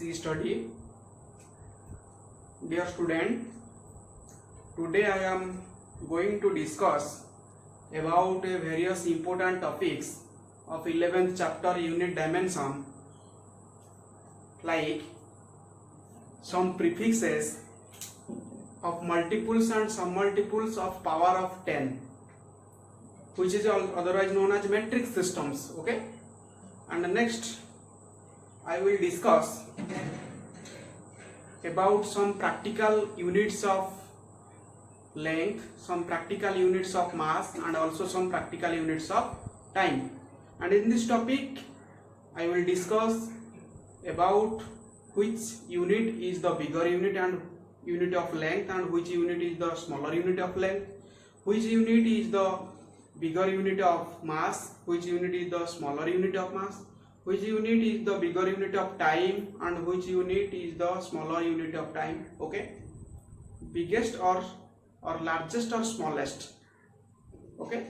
this study. Dear student, today I am going to discuss about various important topics of 11th chapter unit dimension, like some prefixes of multiples and submultiples of power of 10, which is otherwise known as metric systems. Okay, and next I will discuss about some practical units of length, some practical units of mass, and also some practical units of time. And in this topic I will discuss about which unit is the bigger unit and unit of length, and which unit is the smaller unit of length, which unit is the bigger unit of mass, which unit is the smaller unit of mass, which unit is the bigger unit of time, and which unit is the smaller unit of time. Okay, biggest or largest or smallest. Okay,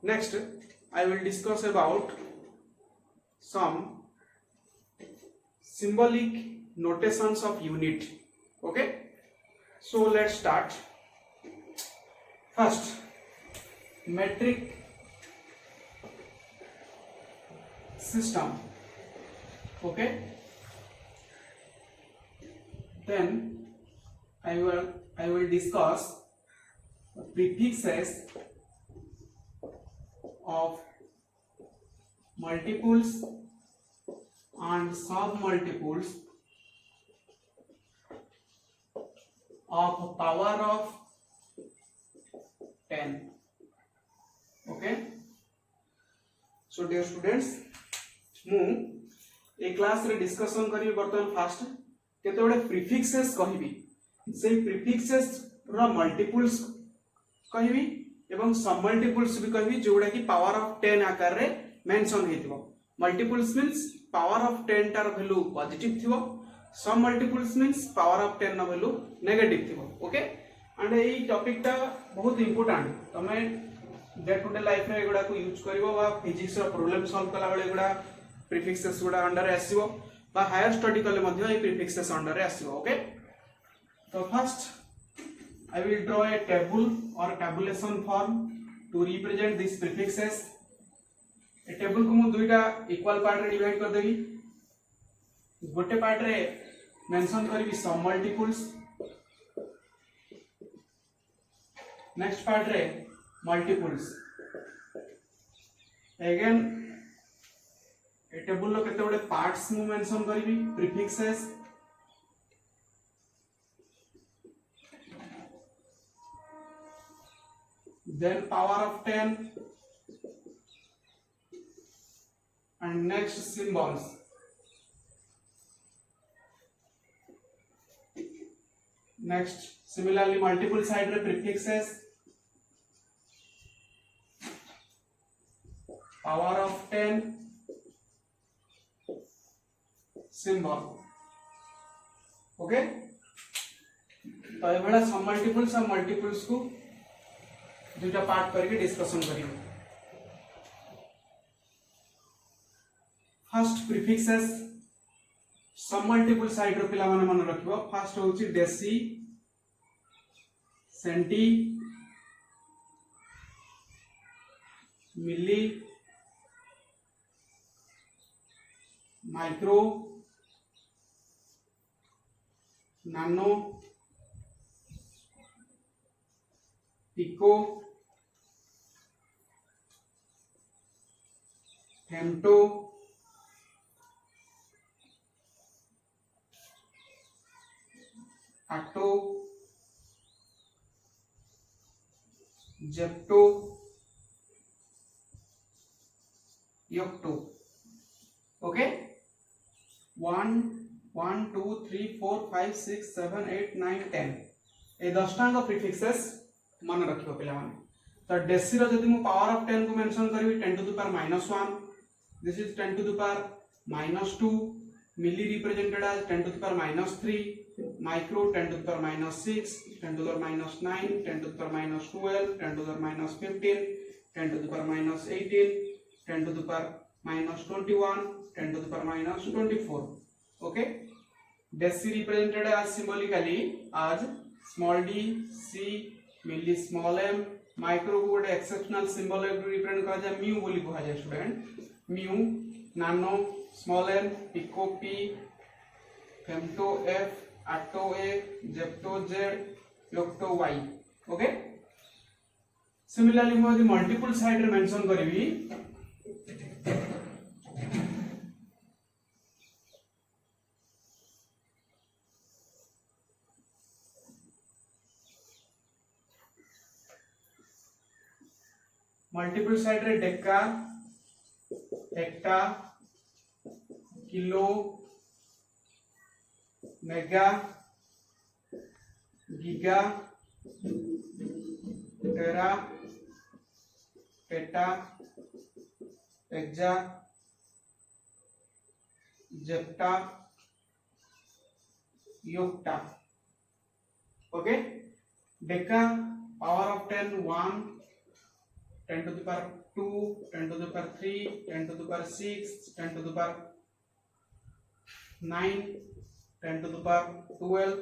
next I will discuss about some symbolic notations of unit. Okay, so let's start. First, metric system. Okay, then I will discuss prefixes of multiples and submultiples of power of 10. Okay, so dear students, मु ए class रे discussion करी बर्तमान fast केते बडे prefixes कहिबी, से prefixes रो multiples कहिबी एवं सब multiples भी कहिबी जोडा कि पावर ऑफ 10 आकार रे मेंशन हेतिबो. मल्टीपल्स मींस पावर ऑफ 10 तार वैल्यू पॉजिटिव थिबो, सब मल्टीपल्स मींस पावर ऑफ 10 ना वैल्यू नेगेटिव थिबो. ओके, एंड एई टॉपिक टा बहुत इंपोर्टेंट. तमे डे टू डे लाइफ रे एगुडा को यूज करबो बा फिजिक्स रो प्रॉब्लम सॉल्व कला बेले एगुडा प्रीफिक्सेस गुडा अंडर रे आसीबो बा हायर स्टडी कले मध्ये ए प्रीफिक्सेस अंडर रे आसीबो. ओके, तो first I will draw a table or tabulation form to represent these prefixes. A table को मु दुईटा इक्वल पार्ट रे डिवाइड कर देबी. गोटे पार्ट रे मेंशन करबी सब मल्टीपल्स, नेक्स्ट पार्ट रे मल्टीपल्स. अगेन ए टेबल लो केते बडे पार्ट्स मु मेंशन करबी prefixes. Then power of 10 and next symbols. Next, similarly multiple side re prefixes, power of 10, symbol. Okay, तो ये बड़ा सब मल्टीपल्स और मल्टीपल्स को दुईटा पार्ट करके डिस्कशन करियो. फर्स्ट प्रीफिक्सेस सब मल्टीपल साइड रो पिला माने मन रखिबो. फर्स्ट होची deci, centi, milli, micro, nano, pico, femto, atto, zepto, yocto. Okay, 1 2 3 4 5 6 7 8 9 10 ए 10 टांग प्रीफिक्सेस मन रखियो पिला माने. तो डेसी रो जदि मु पावर ऑफ 10 को मेंशन करबी 10 to the power -1, this is 10 to the power -2, milli represented as 10 to the power -3, micro 10 to the power -6, 10 to the power -9, 10 to the power -12, 10 to the power -15, 10 to the power -18, 10 to the power -21, 10 to the power -24. Okay, Deci represented as symbolically as small d, c, milli small m, micro को गोटे exceptional symbol represent करा जाय mu बोली कहा जाय student, mu, nano small m, pico p, femto f, atto a, zepto z, yocto y. Okay, similarly मैं multiple side रे mention करिवी मल्टीपल साइड रे deka, hecto, kilo, mega, giga, tera, peta, exa, zetta, yotta. Okay, deka power of 10 1, 10 to the power 2, 10 to the power 3, 10 to the power 6, 10 to the power 9, 10 to the power 12,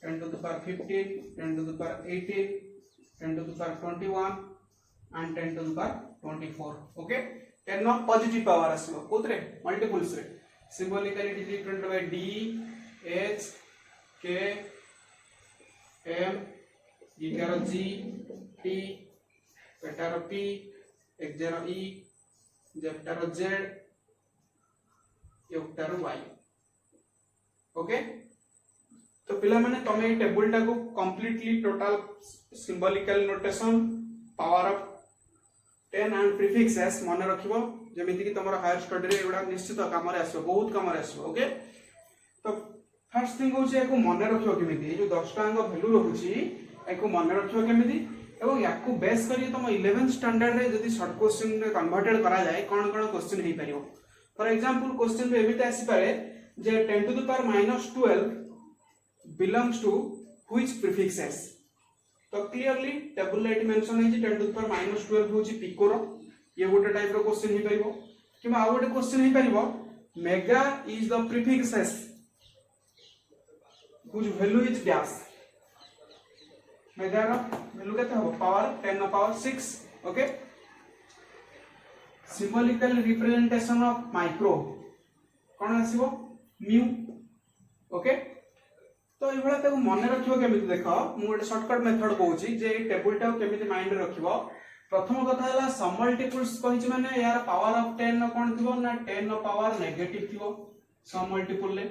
10 to the power 15, 10 to the power 18, 10 to the power 21, and 10 to the power 24. Okay, 10 of positive power aslo kotre multiples re symbolically it is represented by d, h, k, m, giga g, t, peta रो p, exa रो e, zetta रो z, yotta रो y. Okay, तो पिला माने तमे ए table टा को completely total symbolical notation power of 10 and prefixes मन रखिबो जेमिति कि तमरो हायर स्टडी रे एडा निश्चित काम रे आसो, बहुत काम रे आसो. ओके, तो फर्स्ट थिंग होचे एको मन रखिबो केमिति जो 10 टांग वैल्यू रहउची एको मन रखिबो केमिति एवं याकू बेस करी तुम 11th स्टैंडर्ड रे जदी शॉर्ट क्वेश्चन रे कन्वर्टेड करा जाय कोन कोन क्वेश्चन हे परियो. फॉर एग्जांपल क्वेश्चन रे एबिते आसी पारे जे 10 to the power -12 belongs to which prefixes. तो क्लियरली टेबल रे मेंशन है जे 10 टू द पावर -12 होची पिको रो, ये गोटे टाइप रो क्वेश्चन हे परियो. किमा आ गोटे क्वेश्चन हे परियो mega is the prefixes which value is dash. Mega रो वैल्यू केते हो पावर 10 नो power 6. Okay, symbolical representation of micro कोन आसीबो म्यू. ओके, तो ए भला ताको मन रखिबो केमिति देखो मु गोटे शॉर्टकट मेथड कहूची जे टेबल टा केमिति माइंड रखिबो. प्रथम कथा हला सम मल्टीपल्स कहिछि माने यार पावर ऑफ 10 नो कोन थिबो ना 10 नो पावर नेगेटिव थिबो. सम मल्टीपल ले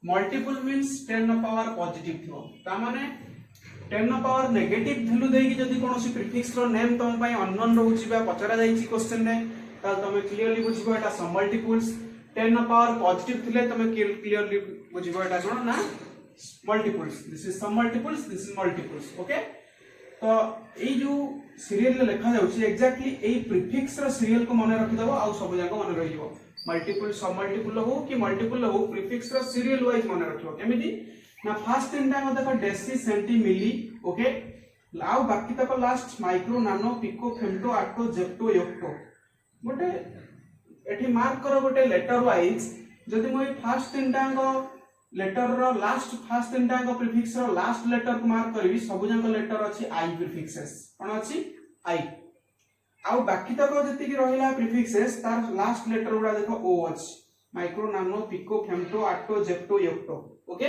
मल्टीपल मींस 10 नो पावर पॉजिटिव थिबो. ता माने 10 नो पावर नेगेटिव वैल्यू देकी जदी कोनोसी प्रीफिक्स रो नेम तम पई अननोन रहउची बा पचरा जाईची क्वेश्चन रे ताल तमे क्लियरली बुझिबो एटा सम मल्टीपल्स. 10 नो पावर पॉजिटिव थिले तमे क्लियरली बुझिबो एटा कोन ना multiples. This is submultiples, this is multiples. Okay, तो ए जो सीरियल रे लिखा जाउची एक्जेक्टली ए प्रीफिक्स रो सीरियल को माने रखि दबो आ सब जाको माने रहिबो. मल्टीपल सम मल्टीपल हो कि मल्टीपल हो प्रीफिक्स रो सीरियल वाइज माने रखिबो. केमिति ना फर्स्ट तीनटा को देखो डेसी सेंटी मिली. ओके, लाउ बाकी तक last micro nano pico femto atto zepto योक्टो गोटे एठी मार्क करो गोटे लेटर वाइज. जदि मोय फर्स्ट तीनटा को लेटर रो लास्ट फर्स्ट तीनटा को प्रीफिक्स रो लास्ट लेटर को मार्क करबी सब जाक लेटर अछि आई प्रीफिक्सेस कोन अछि आई. आउ बाकी तक जति कि रहिला प्रीफिक्सेस तार लास्ट लेटर उडा देखो ओ अछि micro nano pico femto atto zepto yocto. Okay,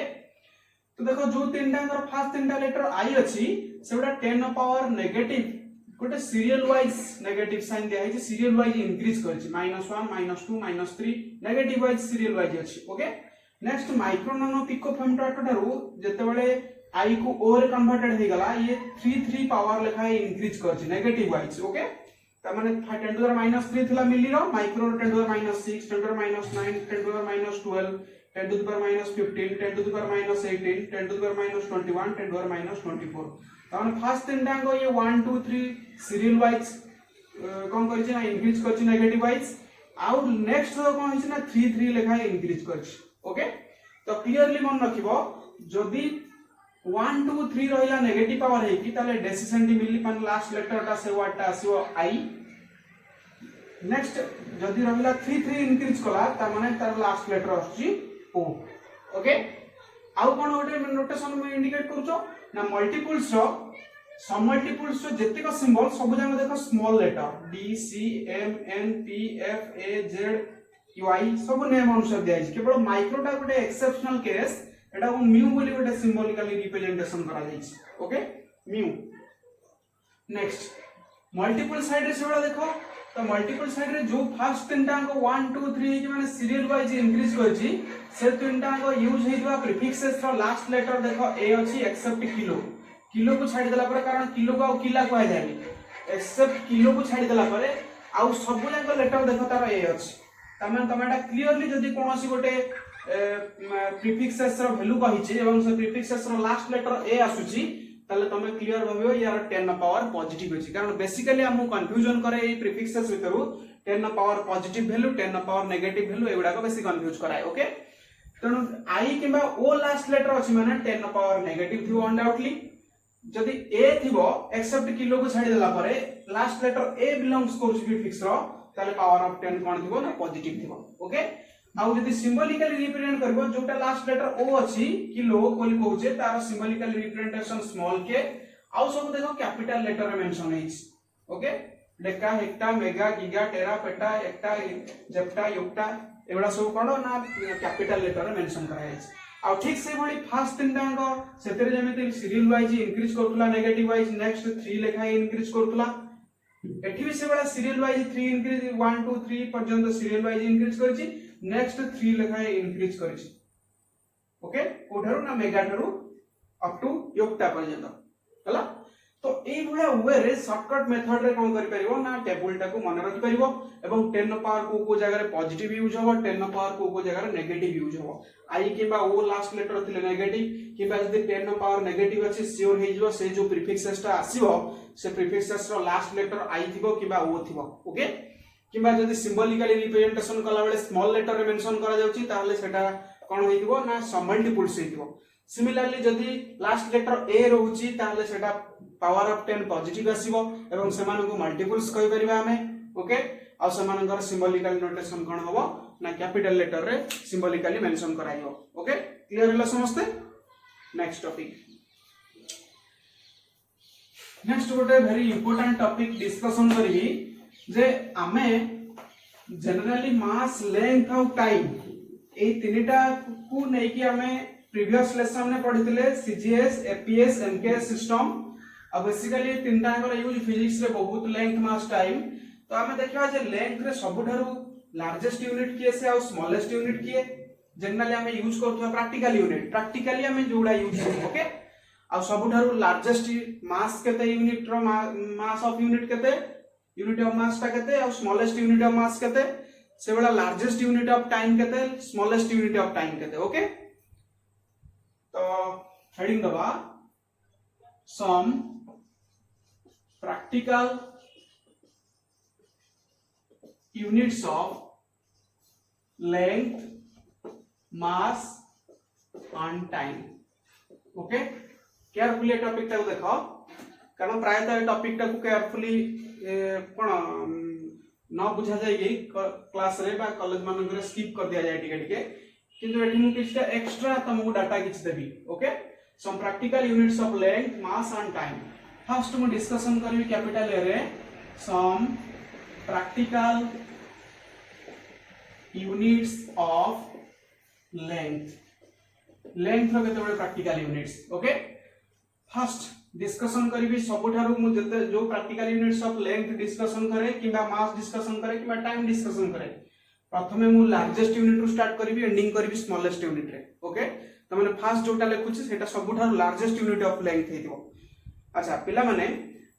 तो देखो जो तीनटा कर फर्स्ट तीनटा लेटर आई अछि सेबडा 10 पावर नेगेटिव गोटे सीरियल वाइज नेगेटिव साइन दिया है जे सीरियल वाइज इंक्रीज करछि -1 -2 -3 नेगेटिव वाइज सीरियल वाइज अछि. Okay, next micro nano pico femto auto Tharu जते बेले आई को ओ रे कन्वर्टेड हे गला ये 3 पावर लेखा इंक्रीज करछि नेगेटिव वाइज. ओके, त माने 10 टू द -3 थिला मिली रो micro 10 to the -6 10 to the -9 10 to the -12 10 to the power -15 10 to the power -18 10 to the power -21 10 to the power -24. ताने फर्स्ट तीनटा को ये 1 2 3 सीरियल वाइज कोन करछि ना इंक्रीज करछि नेगेटिव वाइज. आउ नेक्स्ट रो कोन होछि ना 3 3 लेखा इंक्रीज करछि. ओके, तो क्लियरली मन रखिबो जदी 1 2 3 रहिला नेगेटिव पावर हे कि ताले डेसिसेंटी मिली पन लास्ट लेटर टा से वर्ड टा आसीबो आई. नेक्स्ट जदी रहिला 3 3 इंक्रीज कला ता माने तार लास्ट लेटर आछि ओ. ओके, आउ कोन गोटे नोटेशन में इंडिकेट करूछो ना मल्टीपल्स रो सम मल्टीपल्स रो जतिक सिंबल सब जाक देखो small letter D C M N P F A Z Y सब नेम अनुसार दिया है केवल माइक्रोटा गोटे एक्सेप्शनल केस एटा को म्यू बोली गोटे सिंबॉलिकली रिप्रेजेंटेशन करा जाय छै okay mu next multiple side रे सेबा देखो तो मल्टीपल साइड रे जो फर्स्ट तीनटा को 1 2 3 कि माने सीरियल वाइज इंक्रीज करछि से तीनटा को यूज हेइबा प्रीफिक्सेस रो लास्ट लेटर देखो ए अछि एक्सेप्ट किलो किलो को छाडी देला पर कारण किलो को किला को जायनी एक्सेप्ट किलो को छाडी देला पर आउ सब जाक लेटर देखो तार ए अछि तमे तमेटा क्लियरली जदी कोनोसी गोटे प्रीफिक्सेस रो वैल्यू कहिछि एवं से प्रीफिक्सेस रो लास्ट लेटर ए आसुछि ताले तमे क्लियर भाबियो यार 10 पावर पॉजिटिव अछि कारण बेसिकली हम कंफ्यूजन करे ए प्रीफिक्सेस भितरु 10 power positive value 10 power negative value एगुडा को बेसी कंफ्यूज कराय ओके तनु आई किबा ओ लास्ट लेटर अछि माने 10 पावर नेगेटिव थिबो अनडाउटली जदी ए थिबो एक्सेप्ट किलो को छाडी देला परे लास्ट लेटर ए बिलोंग्स करछि प्रीफिक्स रो ताले पावर ऑफ 10 कोन थिबो ना पॉजिटिव थिबो ओके आउ जदी सिंबॉलिकली रिप्रेजेंट करबो जोटा लास्ट लेटर ओ अछि किलो कोली कहूचे तार सिंबॉलिकली रिप्रेजेंटेशन स्मॉल के आउ सब देखो कैपिटल लेटर रे मेंशन हेछि okay deka hecto mega giga tera peta exa zetta योक्टा एबडा सब कोन ना कैपिटल लेटर रे मेंशन करा हेछि आ ठीक से भली फर्स्ट तीन टांग सेतरे जेमिति सीरियल वाइज इंक्रीज करथुला नेगेटिव वाइज नेक्स्ट 3 लेखा इंक्रीज करथुला एठी भी से बड़ा सीरियल वाइज 3 इंक्रीज 1 2 3 पर्यंत सीरियल वाइज इंक्रीज करछि नेक्स्ट 3 लेखा इंक्रीज करछि ओके कोठारु ना मेगा ठारु अप टू योक्टा पर्यंत हला तो एई भला वे रे शॉर्टकट मेथड रे कोन करि परिबो ना टेबल टा को मन रखि परिबो एवं 10 पावर को जगह रे पॉजिटिव यूज होबो 10 पावर को जगह रे नेगेटिव यूज होबो आई किबा ओ लास्ट लेटर थिले नेगेटिव किबा जदी 10 पावर नेगेटिव अछि श्योर हे जिवो से जो प्रीफिक्सेस टा आसीबो से प्रीफिक्सेस रो लास्ट लेटर आई थिबो किबा ओ थिबो ओके किबा जदी सिंबॉलिकली रिप्रेजेंटेशन कला बेले स्मॉल लेटर रे मेंशन करा जाउची ताहले सेटा कोन हेतिबो ना मल्टीपल्स हेतिबो सिमिलरली जदी लास्ट लेटर ए रहउची ताहले सेटा पावर ऑफ 10 पॉजिटिव आसीबो एवं समान को मल्टीपल्स कहि परिबा हमें ओके आ समान सिंबॉलिकल नोटेशन कोन होबो ना कैपिटल लेटर रे सिंबॉलिकली मेंशन कराइबो ओके क्लियर होला समझते नेक्स्ट टॉपिक नेक्स्ट गोटे वेरी इंपोर्टेंट टॉपिक डिस्कशन करी जे आमे generally mass length of time ए तीनटा को नै कि आमे प्रीवियस लेसन में पढितले सीजीएस एपीएस एमकेएस सिस्टम अब बेसिकली तीनटा को यूज फिजिक्स रे बहुत लेंथ मास टाइम तो आमे देखबा जे लेंथ रे सबठारु लार्जेस्ट यूनिट किए से और स्मॉलेस्ट यूनिट किए जनरली आमे यूज करथवा प्रैक्टिकली आमे जोड़ा यूज ओके आ सबठारु लार्जेस्ट मास केते यूनिट रो मास ऑफ यूनिट केते यूनिट ऑफ मास ता केते और स्मॉलेस्ट यूनिट ऑफ मास केते से बड़ा लार्जेस्ट यूनिट ऑफ टाइम केते स्मॉलेस्ट यूनिट ऑफ टाइम केते ओके तो हेडिंग दबा सम practical units of length mass and time okay carefully topic टा देखो कारण प्रायतः टॉपिक टा को केयरफुली कोन न बुझा जाय क्लास रे बा कॉलेज मान रे स्किप कर दिया जाय टिके किंतु एठी मु किछटा एक्स्ट्रा तुमको डाटा किछ देबी okay some practical units of length mass and time first मु डिस्कशन करबी कैपिटल ए रे some practical units of length रो केते बडे practical units okay first discussion करबी सबठारु मु जते जो practical units of length discussion करे किबा मास डिस्कशन करे किबा टाइम डिस्कशन करे प्रथमे मु लार्जेस्ट यूनिट रो स्टार्ट करबी एंडिंग करबी स्मॉलेस्ट यूनिट रे ओके त माने फर्स्ट जोटा लिखुची सेटा सबठारु लार्जेस्ट यूनिट ऑफ लेंथ हेतिबो अच्छा पिला माने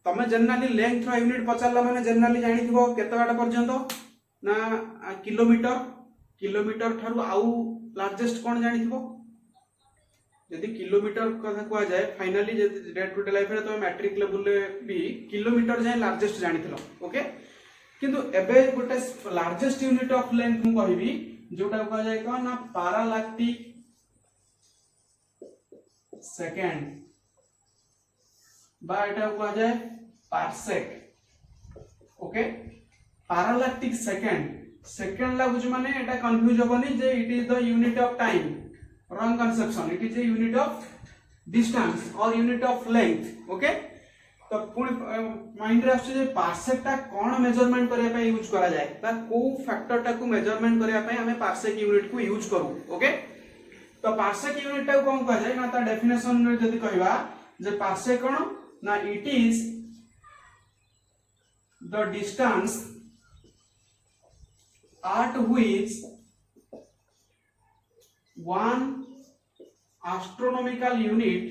तमे जनरली लेंथ रो यूनिट पचारला माने जनरली जानि थिबो केते बाटा पर्यंत ना किलोमीटर थारु आउ लार्जेस्ट कोन जानि थिबो यदि किलोमीटर कथा को जाय finally day to day life रे तो मैट्रिक लेवल रे भी किलोमीटर जाय लार्जेस्ट जानि थिलो ओके किंतु एबे गोटे लार्जेस्ट यूनिट ऑफ लेंथ मु कहिबी जोटा को जाय को ना पैरालैक्टिक सेकंड बा एटा को जाय पार्सेक ओके पैरालैक्टिक सेकंड लागुच माने एटा कंफ्यूज होबनी जे it is the unit of time wrong conception, it is a unit of distance or unit of length. Okay, तो पुणी माइंड रे आछे जे पार्सेक टा कोन मेजरमेंट करया पे यूज करा जाय बा को फैक्टर टा को मेजरमेंट करया पे हमें पार्सेक यूनिट को यूज करू. ओके, तो पार्सेक यूनिट टा कोन कह जाय ना ता डेफिनेशन रे जदी कहबा जे पार्सेक कोन ना it is the distance at which one astronomical unit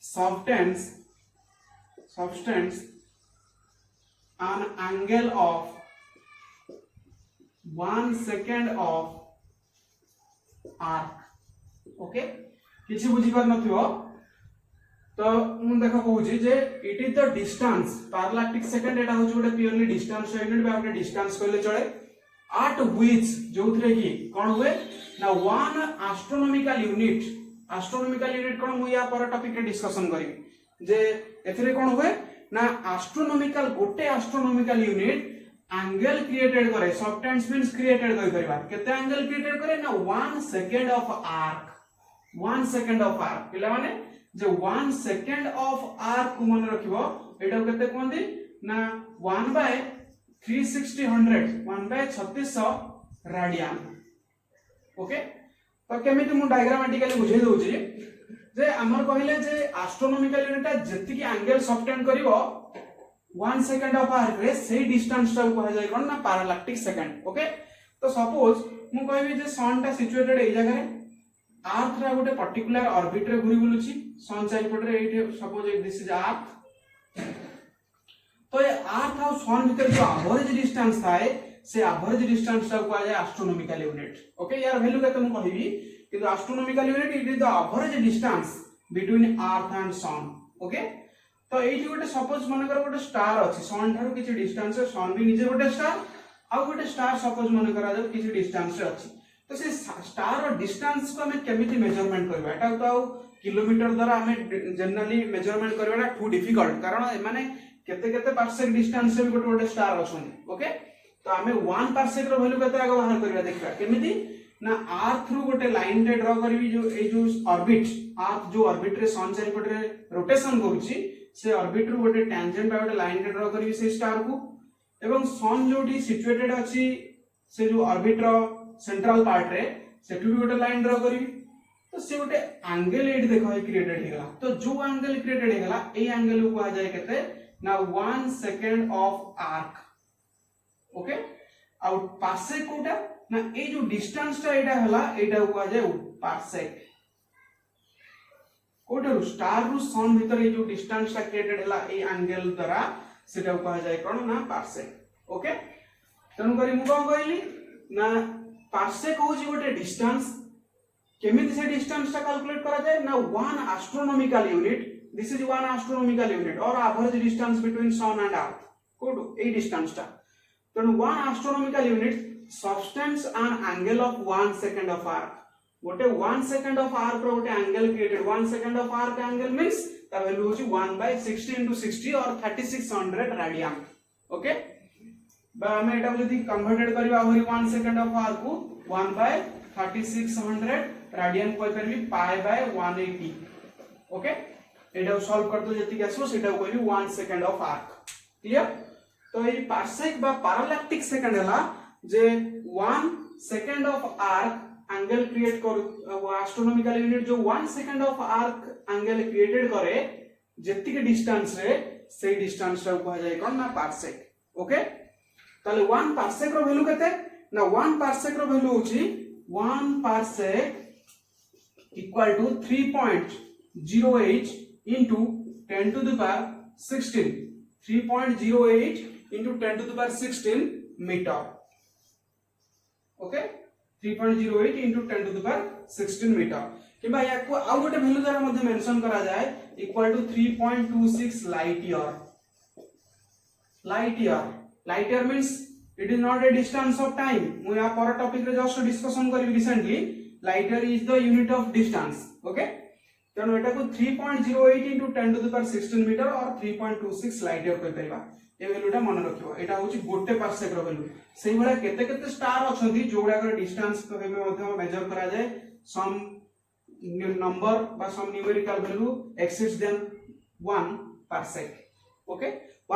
subtends an angle of 1 second of arc. Okay, किछि बुझी पार नथियो तो मु देखा कहूची जे it is the distance parallactic second एटा होची गोटे प्योरली डिस्टेंस यूनिट बा गोटे डिस्टेंस कहले चले एट व्हिच जोथरे की कोन हुए ना वन एस्ट्रोनॉमिकल यूनिट कोन मु या पर टॉपिक रे डिस्कशन करिवि जे एथरे कोन हुए ना एस्ट्रोनॉमिकल गोटे एस्ट्रोनॉमिकल यूनिट एंगल क्रिएटेड करे सबटेंस मींस क्रिएटेड कहि परिबा केते एंगल क्रिएटेड करे ना 1 सेकंड ऑफ आर्क पिला माने जो 1 सेकंड ऑफ आर्क को मन रखिबो एटा केते कोंदी ना 1/3600 रेडियन. ओके, तो केमिति मु डायग्रामेटिकली बुझे दउची जे हमर कहिले जे एस्ट्रोनॉमिकल यूनिट जति की एंगल सबटेंड करिवो 1 सेकंड ऑफ आर्क रे सेही डिस्टेंस टा को जाय कोन ना पैरालैक्टिक सेकंड. ओके, तो सपोज मु कहबी जे सन टा सिचुएटेड ए जगह रे अर्थ रा गोटे पर्टिकुलर ऑर्बिट रे घुरी बुलुची सन चारिपट रे एठी सपोज दिस इज अर्थ. तो ये अर्थ और सन भीतर जो एवरेज डिस्टेंस थाए से एवरेज डिस्टेंस टा को जाय एस्ट्रोनॉमिकल यूनिट. ओके, यार वैल्यू केते मु कहबी कि astronomical unit it is the average distance between earth and sun. Okay, तो एठी गोटे सपोज मानकर गोटे स्टार अछि सन थारु किछि डिस्टेंस रे सन भी निजे गोटे स्टार आ गोटे स्टार सपोज मन करा जाय किछि डिस्टेंस रे अछि. तो से स्टार रो डिस्टेंस को हमें केमिति मेजरमेंट करबा एटा तो किलोमीटर द्वारा हमें जनरली मेजरमेंट करबाटा टू डिफिकल्ट कारण माने केते केते पार्सेक डिस्टेंस से भी गोटे गोटे स्टार अछन. ओके, तो हमें 1 पार्सेक रो वैल्यू केते आगे बाहर करबा देखबा केमिति ना अर्थ रो गोटे लाइन रे ड्रा करबी जो ए जो ऑर्बिट अर्थ जो ऑर्बिट रे सन चारिपट रे रोटेशन करूची से ऑर्बिट रो गोटे टेंजेंट बा गोटे लाइन रे ड्रा करबी से स्टार को एवं सन जोटी सिचुएटेड अछि से जो ऑर्बिट रो सेंट्रल पार्ट रे सेठु भी गोटे लाइन ड्रा करी तो से गोटे एंगल एट देखो है क्रिएटेड हेगला. तो जो एंगल क्रिएटेड हेगला ए एंगल को आ जाय केते ना 1 सेकंड ऑफ आर्क. ओके, आ पार्सेक कोटा ना ए जो डिस्टेंस टा एटा हला एटा को आ जाय पार्सेक. कोटा स्टार रु सन भीतर ए जो डिस्टेंस टा क्रिएटेड हला ए एंगल द्वारा सेटा को आ जाय कोन ना पार्सेक. ओके, तनु करी मु कोन कहली ना पार्सेक होची गोटे डिस्टेंस केमिति से डिस्टेंस टा कैलकुलेट करा जाय ना 1 astronomical unit this is 1 astronomical unit और average distance between sun and earth कोड ए डिस्टेंस टा. तो 1 astronomical unit subtends an angle of 1 second of arc. गोटे 1 सेकंड ऑफ आर्क रो गोटे angle created 1 second of arc angle means ता value होची 1/60 * 60 और 3600 रेडियन. ओके, बा हमें एटा जदी कन्वर्टेड करबा हमरी 1 सेकंड ऑफ आर्क को 1/3600 रेडियन कोइ परबी π/180. ओके, एटा सॉल्व कर दो जति आसो सेटा कहबी 1 सेकंड ऑफ आर्क. क्लियर? तो ये पार्सेक बा पैरालैक्टिक सेकंड हला जे 1 second of arc angle create कर एस्ट्रोनॉमिकल यूनिट जो 1 second of arc angle created करे जति के डिस्टेंस रे से डिस्टेंस रा कहा जाय कोन ना पार्सेक. ओके, ताले 1 पार्सेक रो वैल्यू केते ना 1 पार्सेक रो वैल्यू होची 1 parsec equal to 3.08 into 10 to the power 16 3.08 into 10 to the power 16 meter. Okay, 3.08 into 10 to the power 16 meter किबा या को आ गोटे वैल्यू द्वारा मध्ये मेंशन करा जाय equal to 3.26 light year. Light year means it is not a distance of time. मु या पर टॉपिक रे जस्ट डिस्कशन करी recently light year is the unit of distance. Okay, तनो एटा को 3.08 into 10 to the power 16 metre और 3.26 light year कहि परिबा. ए वैल्यूटा मन रखियो एटा होची गोटे पार्सेक रो वैल्यू सेही भला केते केते स्टार अछंती जोगुडा कर डिस्टेंस केबे मध्ये मेजर करा जाय सम नंबर बा some numerical value exceeds then 1 parsec okay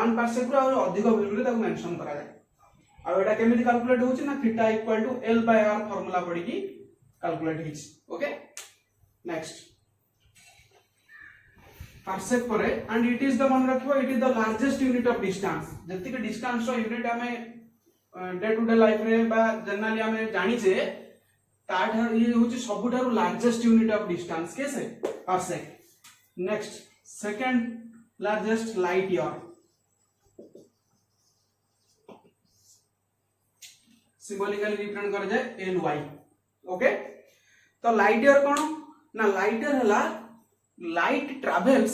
1 parsec रो और अधिक वैल्यू रे ताको मेंशन करा जाय आ एटा केमिति कैलकुलेट होची ना theta equal to l by r formula पड़ी की कैलकुलेट हिच ओके नेक्स्ट पार्सेक परे एंड इट इज द मन रखियो it is the largest unit of distance जति के डिस्टेंस रो यूनिट हमें डे टू डे लाइफ रे बा जनरली हमें जानि जे ताठ ये होची सबुठारु लार्जेस्ट यूनिट ऑफ डिस्टेंस कैसे parsec next second largest light year symbolically represent कर जाए ly ओके तो लाइट ईयर कोन ना लाइट ईयर हला light travels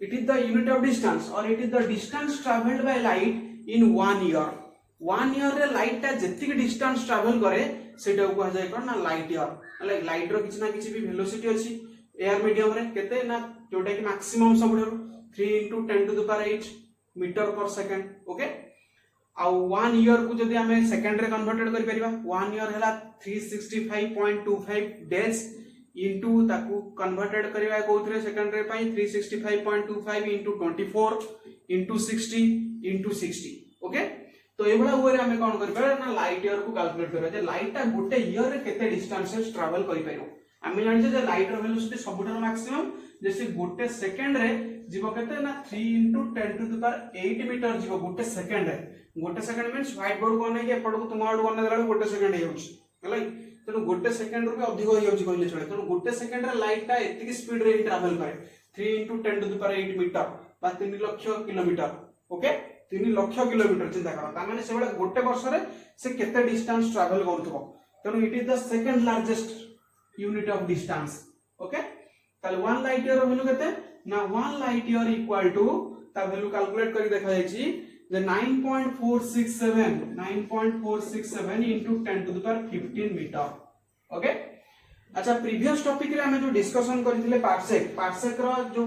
it is the unit of distance or it is the distance traveled by light in 1 year रे light ता जति के distance travel करे सेटा को जाय कोन ना light year लाइक लाइट रो किछ ना किछ भी वेलोसिटी अछि एयर मीडियम रे केते ना जोटा कि मैक्सिमम सबुठारु 3 * 10 to the power 8 metre per second okay आ 1 ईयर को जदि हमें सेकंड रे कन्वर्टेड करि परिबा 1 ईयर हला 365.25 डेज into ताकू कन्वर्टेड करिवा कोथरे सेकंड रे पई 365.25 into 24 into 60 into 60 ओके तो एबला ओरे हमें कोन करबा ना लाइट ईयर को कैलकुलेट करबा जे लाइट ता गोटे ईयर रे केते डिस्टेंस ट्रैवल करि पाइरो हमें जानि जे लाइट रो वेलोसिटी सबुठार मैक्सिमम जैसे गोटे सेकंड रे जीवो केते ना 3 into 10 to the power 8 metre जीवो गोटे सेकंड मींस व्हाइट बोर्ड को नै के एपड को तुम आउट कोन देला गोटे सेकंड हे होछि हलै तेणु गोटे सेकेंड रू अधिक हो जाउछि कहले चले तेणु गोटे सेकेंड रे लाइट ता एतिक स्पीड रे ट्रैवल करे 3 into 10 to the power 8 metre बा 3 lakh kilometre okay 3 lakh kilometre चिंता करो ता माने सेबळे गोटे वर्ष रे से केते डिस्टेंस ट्रैवल करथबो तेणु it is the second largest unit of distance okay ताले 1 लाइट ईयर वैल्यू केते ना 1 लाइट ईयर इक्वल टू ता वैल्यू कैलकुलेट करि देखा जायछि जे 9.467 into 10 to the power 15 metre okay अच्छा प्रीवियस टॉपिक रे हमें जो डिस्कशन करथिले पार्सेक रो जो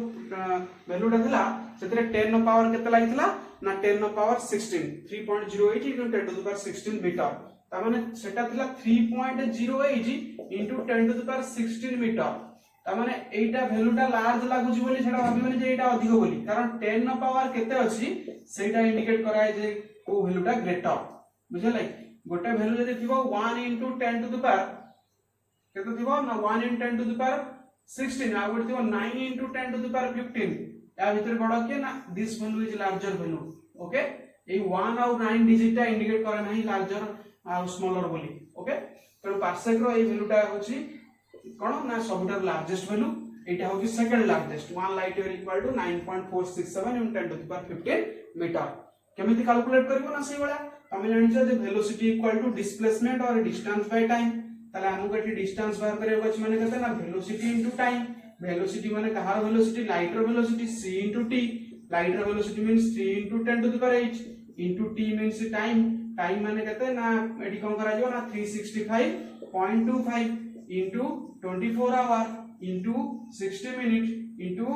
वैल्यू ता थिला सेतरे 10 नो पावर केते लागितला ना 10 नो power 16 3.08 into 10 to the power 16 metre ता माने सेटा थिला 3.08 into 10 to the power 16 metre ता माने एटा वैल्यू ता लार्ज लागुची बोली सेटा भाबिबनी जे एटा अधिक बोली कारण 10 नो पावर केते अछि सेटा इंडिकेट कराय जे ओ वैल्यू ता ग्रेटर बुझले गोटे वैल्यू जदि थिबो 1 into 10 to the power केते थिबो ना 1 into 10 to the power 16 आ गोटे थिबो 9 into 10 to the power 15 या भीतर बडा के ना this value is larger value okay ए 1 और 9 डिजिट ता इंडिकेट करे नाही लार्जर आ स्मॉलर बोली ओके तो पार्सेक रो ए वैल्यू ता होची कोन ना सबुटार लार्जेस्ट वैल्यू एटा होची second largest 1 light year equal to 9.467 into 10 to the power 15 metre केमिति कैलकुलेट करबो ना सेही वाला हमें जानि जे वेलोसिटी इक्वल टू डिस्प्लेसमेंट और डिस्टेंस बाय टाइम ताले हमको एटी डिस्टेंस बाहर करे अछि माने कहते ना वेलोसिटी इनटू टाइम वेलोसिटी माने कहार वेलोसिटी लाइट रो velocity c into t light रो velocity means 3 into 10 to the power 8 into t means time माने कहते ना एटी कोन करा जिवो ना 365.25 into 24 hour into 60 minute into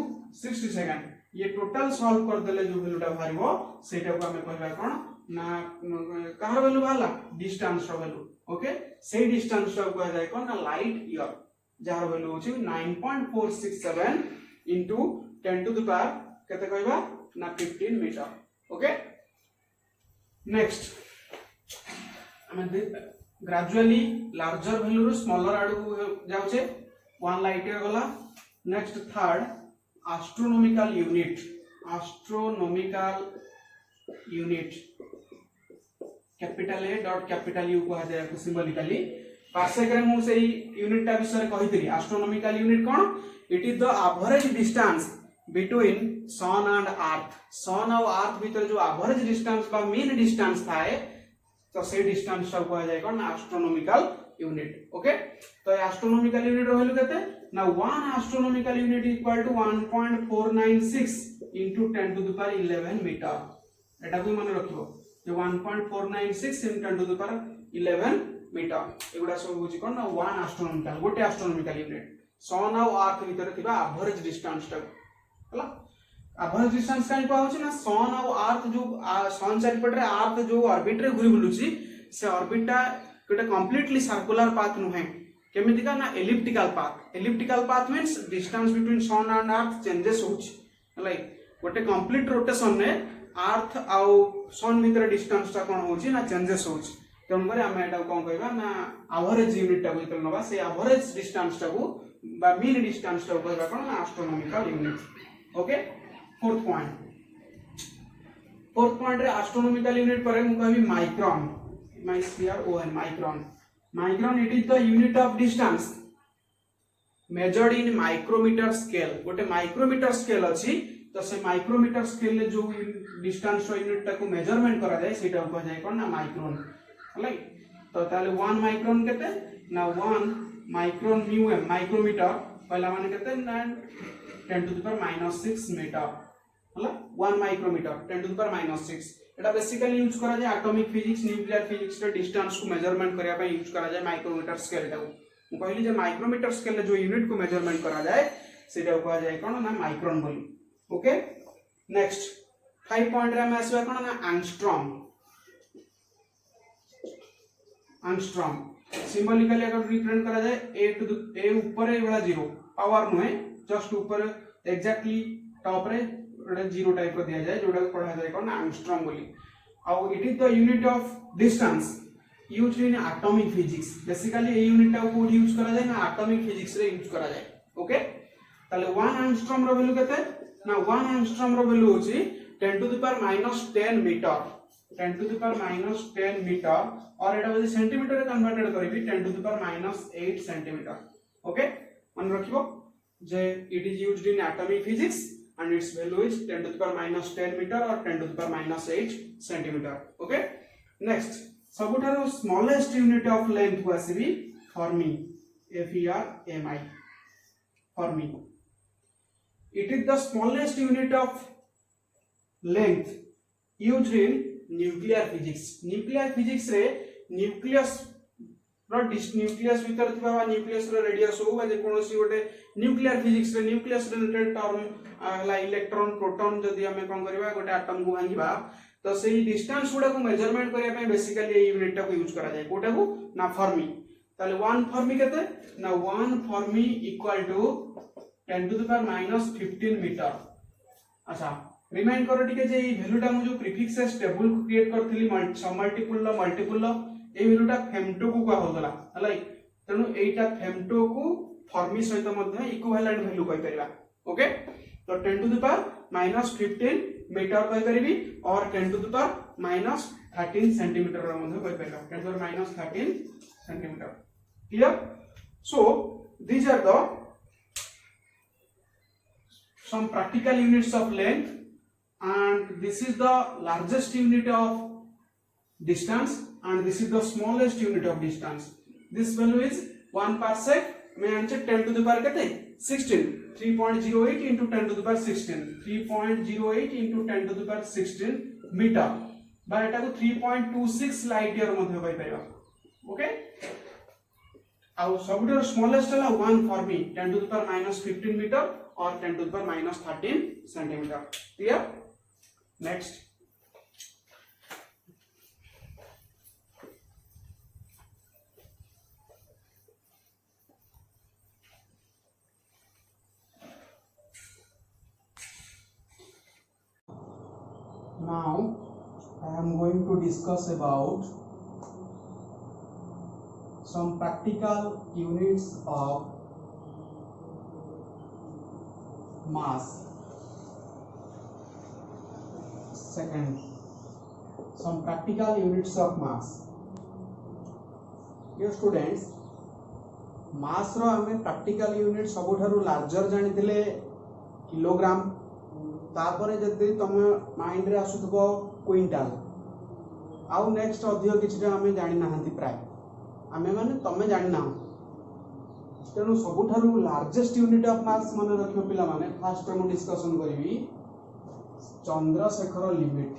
60 second ये टोटल सॉल्व कर देले जो वैल्यूटा बाहरिबो सेटा को हमें कहबा कोन ना कहार वैल्यू बाहला डिस्टेंस रो वैल्यू ओके से डिस्टेंस रो कह जाय कोन ना लाइट ईयर जार वैल्यू होची 9.467 into 10 to the power केते कहबा ना 15 मीटर ओके नेक्स्ट हमें ग्रेजुअली लार्जर वैल्यू रो स्मॉलर आडू जाउछे 1 लाइट ईयर गला next third astronomical unit capital A dot capital you को जाय सिंबॉलिकली पार्सेक रे मु सेही यूनिट ता विषय कहितरी एस्ट्रोनॉमिकल यूनिट कोन it is the average distance between sun and earth भीतर जो एवरेज डिस्टेंस बा मीन डिस्टेंस थाए तो से डिस्टेंस सब को जाय कोन एस्ट्रोनॉमिकल यूनिट ओके तो एस्ट्रोनॉमिकल यूनिट रो वैल्यू केते ना 1 astronomical unit equal to 1.496 into 10 to the power 11 metre एटा को मन रखिबो जे 1.496 into 10 to the power 11 metre एगुडा सब होची कोन ना 1 एस्ट्रोनॉमिकल गोटे एस्ट्रोनॉमिकल यूनिट सन और अर्थ भीतर थिबा एवरेज डिस्टेंस टा हला एवरेज डिस्टेंस काई पाउछ ना सन और अर्थ जो सन चारिपटे अर्थ जो ऑर्बिट रे घुरी बुलुची से ऑर्बिटा गोटे कंप्लीटली सर्कुलर पाथ नुहे केमिति का ना elliptical path means distance between sun and earth changes होउछ लाइक गोटे कंप्लीट रोटेशन ने अर्थ आउ सन भीतर डिस्टेंस ता कोन होउची ना चेंजेस होउछ तेन पर हम एटा कोन कहबा ना एवरेज यूनिट टा को नबा से एवरेज डिस्टेंस टा को बा मीन डिस्टेंस टा कहबा कोन ना astronomical unit okay fourth point रे एस्ट्रोनॉमिकल यूनिट पर हम कहबी micron micron it is the unit of distance measured in micrometre scale गोटे माइक्रोमीटर स्केल अछि तो से माइक्रोमीटर स्केल ले जो डिस्टेंस यूनिट टा को मेजरमेंट करा जाय सेटा कह जाय कोन ना माइक्रोन लाइक तो ताले 1 माइक्रोन केते ना 1 माइक्रोन म्यू माइक्रोमीटर पहला माने केते ना 10 टू द पावर -6 मीटर हला 1 micrometer 10 to the power -6 Etah basically use करा जाय एटॉमिक फिजिक्स न्यूक्लियर फिजिक्स रे डिस्टेंस को मेजरमेंट करिया पे यूज करा जाय माइक्रोमीटर स्केल टा को कहली जे माइक्रोमीटर स्केल ले जो यूनिट को मेजरमेंट करा जाय सेटा कह जाय कोन ना माइक्रोन बोली ओके नेक्स्ट 5 पॉइंट रे हम आसबा कोन ना एंगस्ट्रॉम सिंबॉलिकली अगर रिप्रेजेंट करा जाय ए ऊपर ए वाला 0 पावर नुहे जस्ट ऊपर एग्जैक्टली टॉप रे रे 0 टाइप को दिया जाए जोडा को पढ़ा जाय कोन एंगस्ट्रॉम बोली आउ it is the unit of distance used in atomic physics basically a unit टा को यूज करा जाय ना एटॉमिक फिजिक्स रे यूज करा जाय ओके ताले 1 एंगस्ट्रॉम रो वैल्यू केते ना 1 एंगस्ट्रॉम रो वैल्यू होची 10 to the power -10 metre 10 to the power -10 metre और एटा यदि सेंटीमीटर रे कन्वर्टेड करबी 10 to the power -8 centimetre okay मन रखिबो जे it is used in atomic physics and its value is 10 to the power -10 meter or 10 to the power -8 centimeter okay next सबुठारो smallest unit of length को आसीबी fermi FERMI fermi it is the smallest unit of length used in nuclear physics रे nucleus nucleus भीतर थिबा nucleus रो radius हो बा जे कोनोसी गोटे न्यूक्लियर फिजिक्स रे न्यूक्लियस रिलेटेड टर्म हला इलेक्ट्रॉन प्रोटॉन जदी हमें कोन करबा गोटे एटम को भांगीबा तो सेही डिस्टेंस गुडा को मेजरमेंट करिया पे बेसिकली ए यूनिट टा को यूज करा जाय कोटा को ना फर्मी ताले 1 फर्मी केते ना 1 fermi equal to 10 to the power -15 metre अच्छा रिमाइंड करो ठीक है जे ई वैल्यू टा मु जो प्रीफिक्सेस टेबल को क्रिएट करथिली मल्टीपल ए वैल्यूटा फेमटो को का होगला हलाई तनु एटा फेमटो को फर्मी सहित मध्ये इक्विवेलेंट वैल्यू कहि परिबा ओके तो 10 टू द पावर -15 मीटर कहि परिबी और 10 टू द पावर -13 सेंटीमीटर रो मध्ये कहि परिबा 10 to the power -13 centimetre clear so these are the some practical units of length and this is the largest unit of distance and this is the smallest unit of distance. This value is 1 parsec. मैं answer 10 to the power कहते हैं 16 3.08 into 10 to the power 16 3.08 into 10 to the power 16 metre बा एटा को 3.26 light year मध्ये होई पाइबा okay आउ सबटर स्मॉलेस्ट हला 1 फॉर्मी 10 to the power -15 मीटर और 10 to the power -13 centimetre clear next Now I am going to discuss about some practical units of mass. Second, some practical units of mass. Dear students, mass रो हमें practical unit सबुठारु larger जानिथिले kilogram तापरे जदि तुम mind रे आसुथबो quintal आउ next अधिक किछटा हमें जानि नाहंती प्राय हमें माने तमे जानि ना तेनु सबुठारु लार्जेस्ट यूनिट ऑफ मास माने रखियो पिला माने फर्स्ट हम डिस्कशन करिवि चंद्रशेखर लिमिट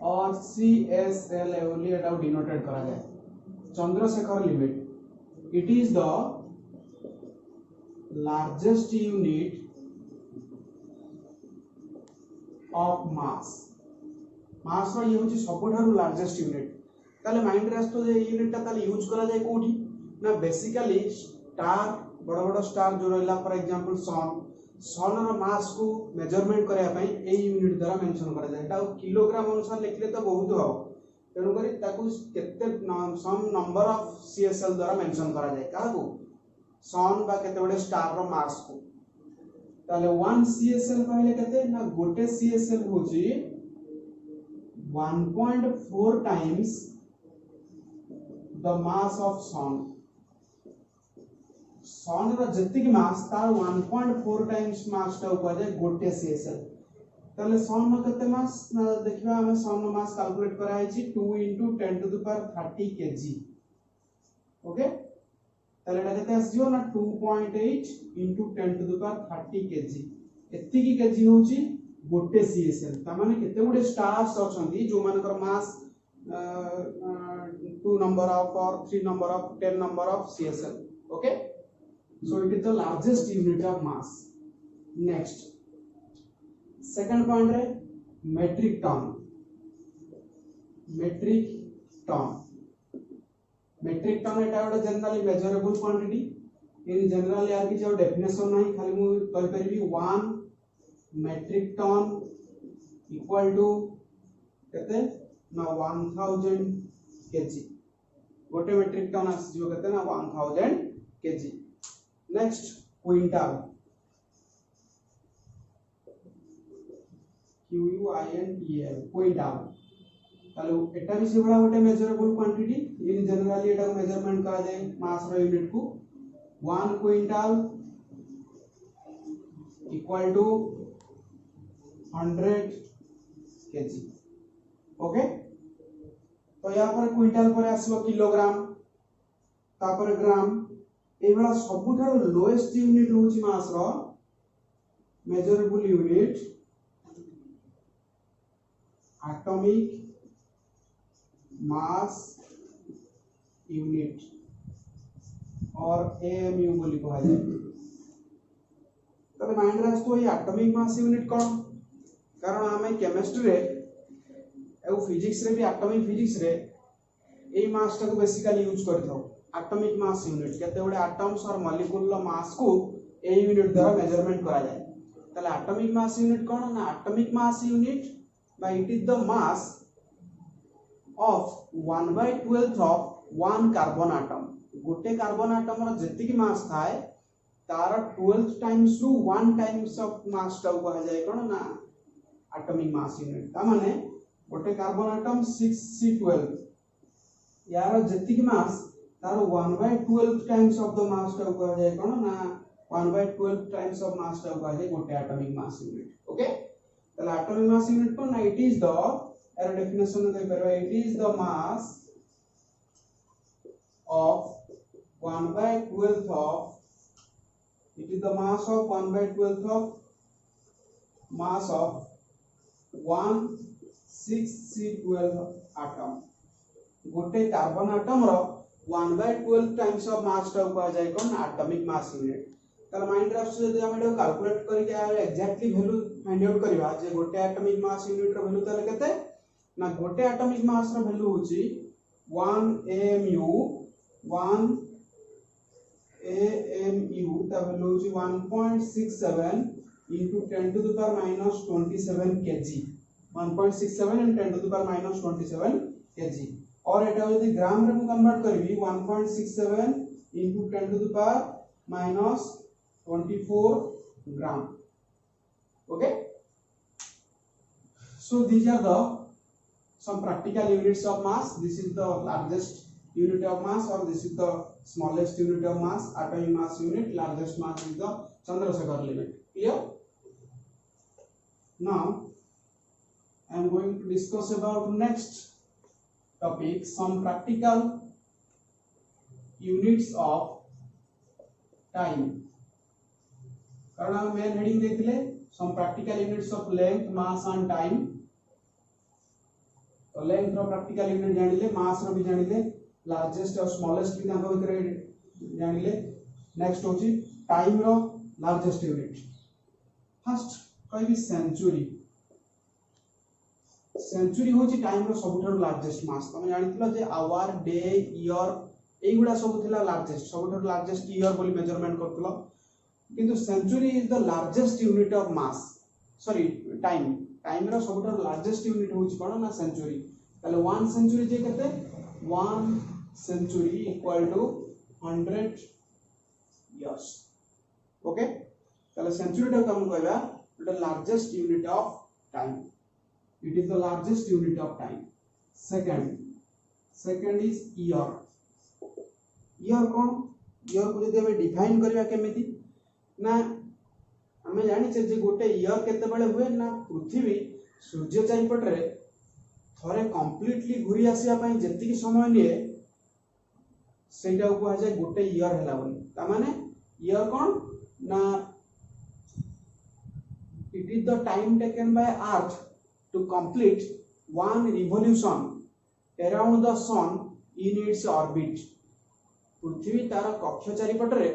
और CSL ओनली एटा डिनोटेड करा जाय Chandrashekhar limit it is the largest unit of mass mass रो ये होची सबठारु लार्जेस्ट यूनिट ताले माइंड रे आस्तो जे यूनिट ता ताले यूज करा जाय कोठी ना बेसिकली स्टार बड़ बड़ स्टार जो रहला फॉर एग्जांपल सन रो मास को मेजरमेंट करया पई ए यूनिट द्वारा मेंशन करा जाय ता किलोग्राम अनुसार लिखले तो बहुत हो तेनु करी ताकू केते सम नंबर ऑफ सीएसएल द्वारा मेंशन करा जाय काहू सन बा केते बडे स्टार रो मास को ताले 1 सीएसएल कहले केते ना गोटे सीएसएल होची 1.4 times the mass of sun sun रो जति की मास तार 1.4 times मास ता ऊपर जाय गोटे सीएसएल ताले सन नो केते मास ना देखिबा हम सन नो मास कैलकुलेट कराय छी 2 * 10 to the power 30 kg okay ताले एटा केते आसीयो ना 2.8 * 10 to the power 30 kg एति की केजी होची गोटे सीएसएल ता माने केते गुडे स्टार्स अछंती जो मानकर मास 2 number of or 3 number of 10 number of CSL okay so it is the largest unit of mass next second point है metric ton एटा गोटे generally measurable quantity in general यार की डेफिनेशन नहीं खाली मु कर परबी 1 metric ton equal to केते ना 1000 kg गोटे metric ton आसी जो केते ना 1000 kg next quintal QUINTAL quintal तालो एटा भी से बड़ा गोटे मेजरेबल क्वांटिटी इन जनरली एटा को मेजरमेंट करा जाय मास रो यूनिट को 1 quintal equal to 100 kg okay तो या पर क्विंटल पर आसलो किलोग्राम तापर ग्राम ए बड़ा सबुठारो लोएस्ट यूनिट होची मास रो measurable unit atomic mass unit और एएमयू बोली कहा जाय तबे माइंड रास्तो ये एटॉमिक मास यूनिट कोन कारण हमें केमिस्ट्री रे ए फिजिक्स रे भी एटॉमिक फिजिक्स रे ए मास टा को बेसिकली यूज करथौ एटॉमिक मास यूनिट केते बडे एटम्स और मॉलिक्यूल लो मास को ए यूनिट द्वारा मेजरमेंट करा जाय तले एटॉमिक मास यूनिट कोन ना atomic mass unit by it is the mass of 1/12 of one carbon atom गोटे कार्बन एटम रो जति की मास थाए तार 12 times to 1 times of mass टा कहा जाय कोन ना एटॉमिक मास यूनिट ता माने गोटे कार्बन एटम 6C12 यार जति की मास तार 1/12 टाइम्स ऑफ द मास टा कहा जाय कोन ना 1/12 टाइम्स ऑफ मास टा कहा जाय गोटे एटॉमिक मास यूनिट ओके तले एटॉमिक मास यूनिट को ना it is the uh definition दे परबा it is the mass of 1/12 of it is the mass of 1/12 of mass of 1 6C12 atom गोटे कार्बन एटम रो 1/12 टाइम्स ऑफ मास टा को जाय कोन एटॉमिक मास यूनिट तले माइंड राफ्ट से जदि हम एटा कैलकुलेट करि के एग्जैक्टली वैल्यू फाइंड आउट करबा जे गोटे एटॉमिक मास यूनिट रो वैल्यू तले केते ना गोटे एटॉमिक मास रो वैल्यू होची 1 AMU 1 AMU ता वैल्यू होची 1.67 into 10 to the power minus 27 kg 1.67 and 10 to the power minus 27 kg और एटा यदि ग्राम रे कन्वर्ट करबी 1.67 into 10 to the power minus 24 gram okay so these are the some practical units of mass this is the largest unit of mass or this is the smallest unit of mass atomic mass unit largest mass is the Chandrasekhar limit clear now I am going to discuss about next topic some practical units of time कारण हम main heading देखले some practical units of length mass and time तो length रो practical unit जानिले mass रो भी जानिले largest और स्मॉलेस्ट भी ताको भीतर जानिले नेक्स्ट होची टाइम रो लार्जेस्ट यूनिट फर्स्ट कहबी सेंचुरी सेंचुरी होची टाइम रो सबुठार लार्जेस्ट मास तुम जानिथिलो जे आवर डे ईयर एगुडा सब थिला लार्जेस्ट सबुठार लार्जेस्ट ईयर बोली मेजरमेंट करथिलो किंतु century is the largest unit of mass sorry time time रो सबुठार लार्जेस्ट यूनिट होची कोन ना सेंचुरी ताले 1 सेंचुरी जे केते 1 century equal to 100 years okay ताले सेंचुरी टा हम कहबा the largest unit of time it is the largest unit of time second is year year कौन year को जदि हमें डिफाइन करबा केमिति ना हमें जानि छे जे गोटे year केते बेले हुए ना पृथ्वी सूर्य चारिपट रे थरे कंप्लीटली घुरी आसिया पई जति समय लिए सेटा को आ जाय गोटे year हला बोली ता माने year कौन ना it is the time taken by earth to complete one revolution around the sun in its orbit पृथ्वी तार कक्ष चारिपट रे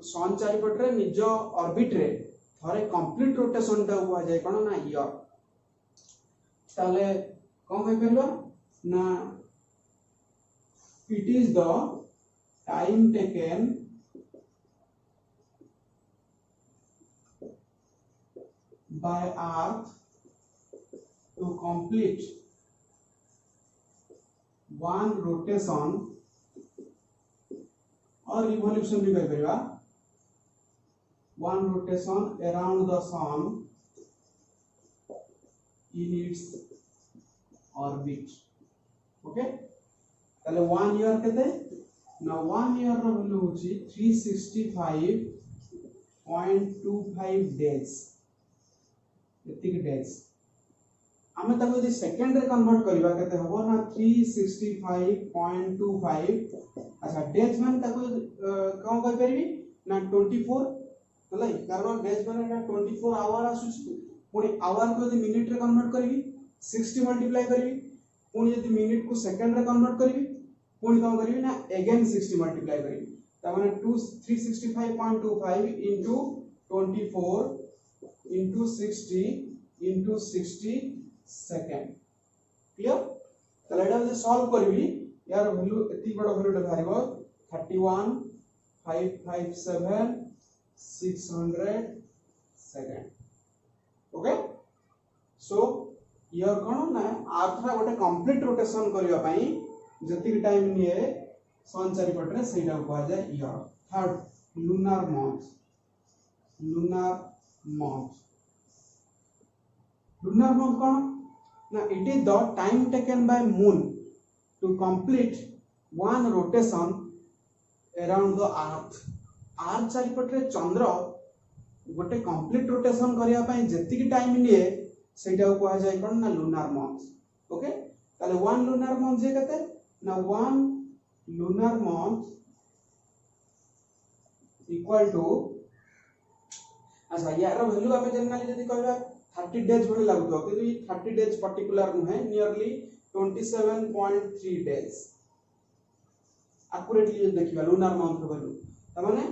सन चारिपट रे निज ऑर्बिट रे थरे कंप्लीट रोटेशन टा हुआ जाय कोन ना ईयर ताले कोन होय परबा ना it is the time taken by earth to complete one rotation or revolution भी करेगा one rotation around the sun in its orbit okay ताले 1 year केते ना 1 year रो वैल्यू होची 365.25 days एतिक डेज आमे ताको यदि सेकंड रे कन्वर्ट करबा केते हबो ना 365.25 अच्छा डेज माने ताको कोन कर परबी ना 24 हलै कारण डेज माने ना 24 आवर आसुची पुनी आवर को यदि मिनिट रे कन्वर्ट करबी 60 मल्टीप्लाई करबी पुनी यदि मिनिट को सेकंड रे कन्वर्ट करबी पुनी कोन करबी ना अगेन 60 मल्टीप्लाई करबी ता माने 365.25 into 24 into 60 into 60 second clear तले एटा जे सॉल्व करबी यार वैल्यू एति बड़ वैल्यू टा भारिबो 31,557 600 सेकंड ओके सो ईयर कोन ना अर्थ रा गोटे कंप्लीट रोटेशन करबा पई जति टाइम निए सन चारिपट रे सेटा को आ जाय year third lunar month lunar month कौन ना it is the time taken by moon to complete one rotation around the earth चारिपट रे चंद्र गोटे कंप्लीट रोटेशन करिया पई जति टाइम लिए सेटा को आ जाय कोन ना lunar month ओके ताले 1 lunar month जे कते ना 1 lunar month इक्वल टू अच्छा यार वैल्यू हमें जनरली जदी कहबा 30 डेज भले लागतो किंतु ये 30 डेज पर्टिकुलर नु है नियरली 27.3 डेज एक्यूरेटली जे देखिबा लूनार मंथ वैल्यू त माने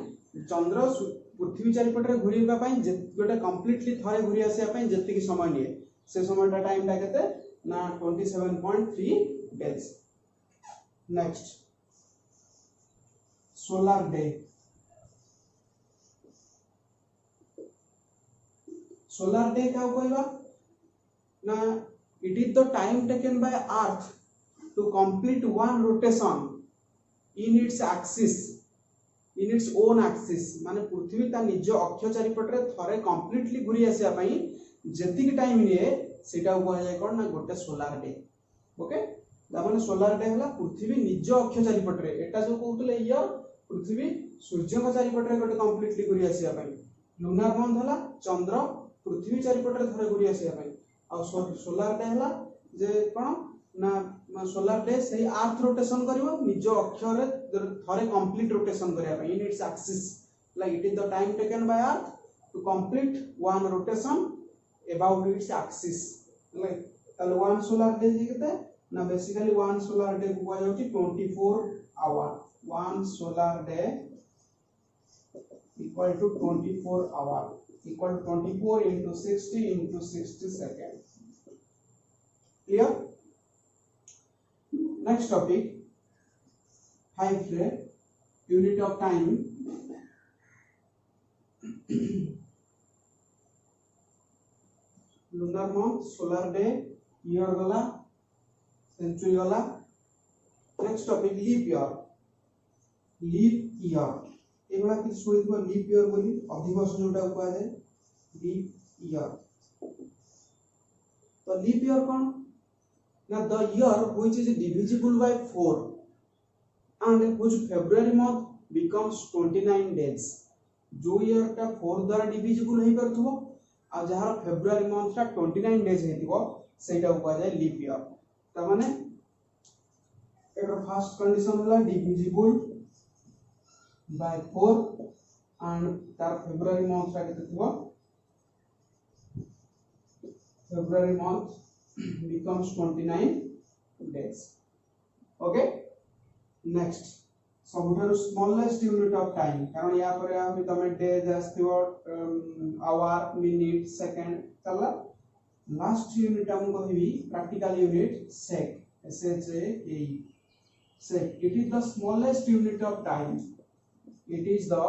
चंद्र पृथ्वी चारिपट रे घुरीबा पई गोटे कंप्लीटली थरे घुरी आसिया पई जति समय लिए से समय टाइम टा केते ना 27.3 days next solar day solar day क्या कहबा ना it is the time taken by earth to complete one rotation in its axis in its own axis माने पृथ्वी ता निज अक्ष चारिपट रे थरे कंप्लीटली घुरी आसिया पई जति टाइम लिए सेटा कहै जाय कोन ना गोटे सोलार डे ओके दा माने सोलार डे हला पृथ्वी निज अक्ष चारिपट रे एटा जो कहउतले ईयर पृथ्वी सूर्य का चारिपट रे गोटे कंप्लीटली घुरी आसिया पई लूनार मंथ हला चंद्र पृथ्वी चारिपट रे थरे घुरी आसिया पई आ सोलार डे हला जे कोन ना सोलार डे सही अर्थ रोटेशन करिवो निज अक्ष रे थरे कंप्लीट रोटेशन करिया पई in its axis like it is the time taken by earth to complete one rotation about its axis like ताले वन सोलार डे जे केते ना बेसिकली वन सोलार डे को जाउची 24 hour 1 solar day equal to 24 hour equal to 24 into 60 into 60 seconds. Clear? Next topic, time frame, unit of time. lunar month, solar day, year gala, century gala. Next topic, leap year. Leap year एगुड़ा कि शुणी leap year बोली अधिवर्ष जोटा कह जाए leap year. तो leap year कौन ना the year which is divisible by 4 and which February month becomes 29 days. जो ईयर टा 4 द्वारा डिविजिबल होई परथबो आ जहार फेब्रुआरी मंथ टा 29 डेज हेतिबो सेटा कह जाए लीप इयर. त माने एकर फर्स्ट कंडीशन होला डिविजिबल by 4 and तार February month टा केते थिबो February month becomes 29 days. Okay, next सबठारु स्मॉलेस्ट यूनिट ऑफ टाइम कारण या पर आ तमे डेज आस्थिबो आवर मिनिट सेकंड चला. लास्ट यूनिट हम कहबी practical unit shake SHAKE sec. It is the smallest unit of time. It is the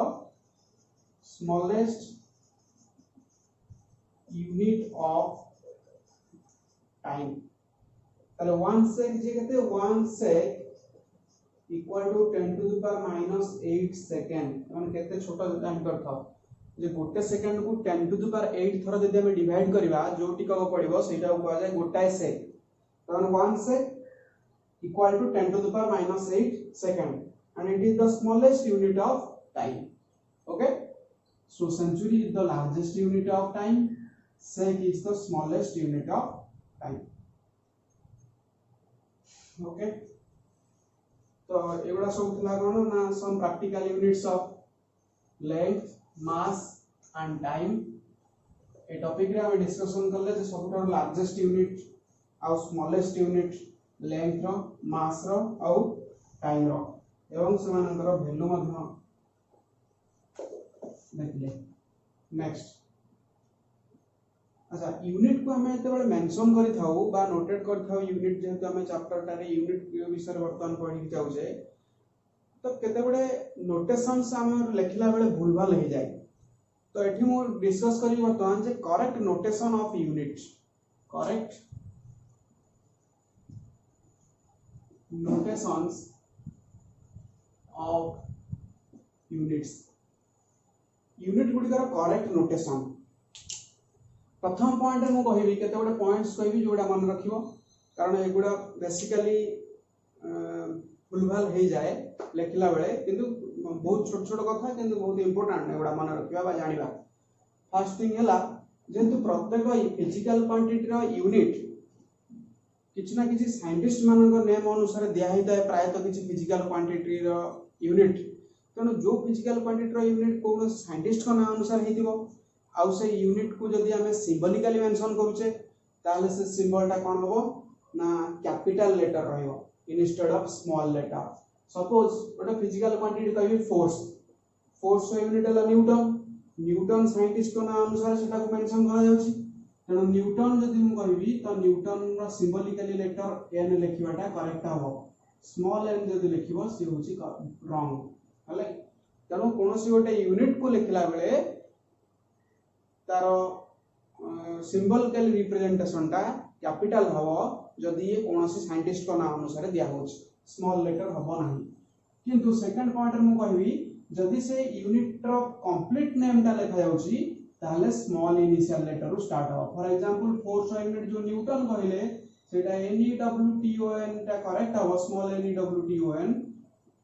smallest unit of time. ताले 1 sec जे कहते 1 sec equal to 10 to the power minus 8 second. माने केते छोटा time करथा जे गोटे second को 10 to the power 8 थरा जदि हम डिवाइड करबा जो टिका पड़िबो सेटा को कहै जाय गोटाय सेक. ताने 1 sec equal to 10 to the power minus 8 second and it is the smallest unit of time. Okay, so century is the largest unit of time, sec is the smallest unit of time. Okay, तो एगुड़ा सब थिला कोन ना some practical units of length mass and time. ए topic रे हम discussion करले जे सबटा लार्जेस्ट यूनिट आ स्मॉलेस्ट यूनिट लेंथ रो मास रो आ टाइम रो एवं समानंतर वैल्यू मध्य देखले. नेक्स्ट अच्छा यूनिट को हमें एते बळे मेंशन करि थाउ बा नोटेट कर थाउ यूनिट जेहेतु हमें चैप्टर टारे यूनिट विषय वर्तमान पढि जाउ जे तो केते बळे नोटेशंस हम लिखला बळे भूलभाल हो जाए. तो एठी मो डिस्कस करी वर्तमान जे correct notation of unit. Correct notations of units. Unit गुडी करेक्ट नोटेशन प्रथम पॉइंट मु कहबी केते गोटे पॉइंट्स कहबी जोडा मन रखिबो कारण एगुडा बेसिकली भूलभाल हो जाए लिखला बेले किंतु बहुत छोट छोट कथा किंतु बहुत इंपोर्टेंट एगुडा मन रखिबा बा जानिबा. फर्स्ट थिंग हला जेंतु प्रत्येक फिजिकल क्वांटिटी रो यूनिट किछ ना किछ साइंटिस्ट मानक नेम अनुसार दिया हिता है प्राय तो किछ फिजिकल क्वांटिटी रो यूनिट तनो जो फिजिकल क्वांटिटी रो यूनिट कोन साइंटिस्ट को नाम अनुसार हेतिबो आउ से यूनिट को जदी हमें सिंबलिकली मेंशन करूचे ताले से सिंबल टा कोन होबो ना कैपिटल लेटर रहइबो instead of small letter. Suppose ओटा फिजिकल क्वांटिटी कहबी फोर्स फोर्स रो यूनिट हला न्यूटन न्यूटन साइंटिस्ट को नाम अनुसार सेटा को मेंशन करा जाउची तेणु न्यूटन जदि मु कहबी तो न्यूटन रो सिंबलिकली लेटर n लिखिबाटा करेक्ट हो. स्मॉल n जदि लिखिबो से होची रॉन्ग हले. तेणु कोनोसी गोटे यूनिट को लिखला बेले तारो सिंबलिकली रिप्रेजेंटेशन टा कैपिटल हबो जदि ये कोनोसी साइंटिस्ट को नाम अनुसार दिया होची स्मॉल लेटर हबो नाही. किंतु सेकंड पॉइंट मु कहबी जदि से यूनिट रो कंप्लीट नेम टा लिखा जाउची ताले स्मॉल इनिशियल लेटर रो स्टार्ट हो. फॉर एग्जांपल फोर्स यूनिट जो न्यूटन कहले सेटा NEWTON टा करेक्ट हो स्मॉल NEWTON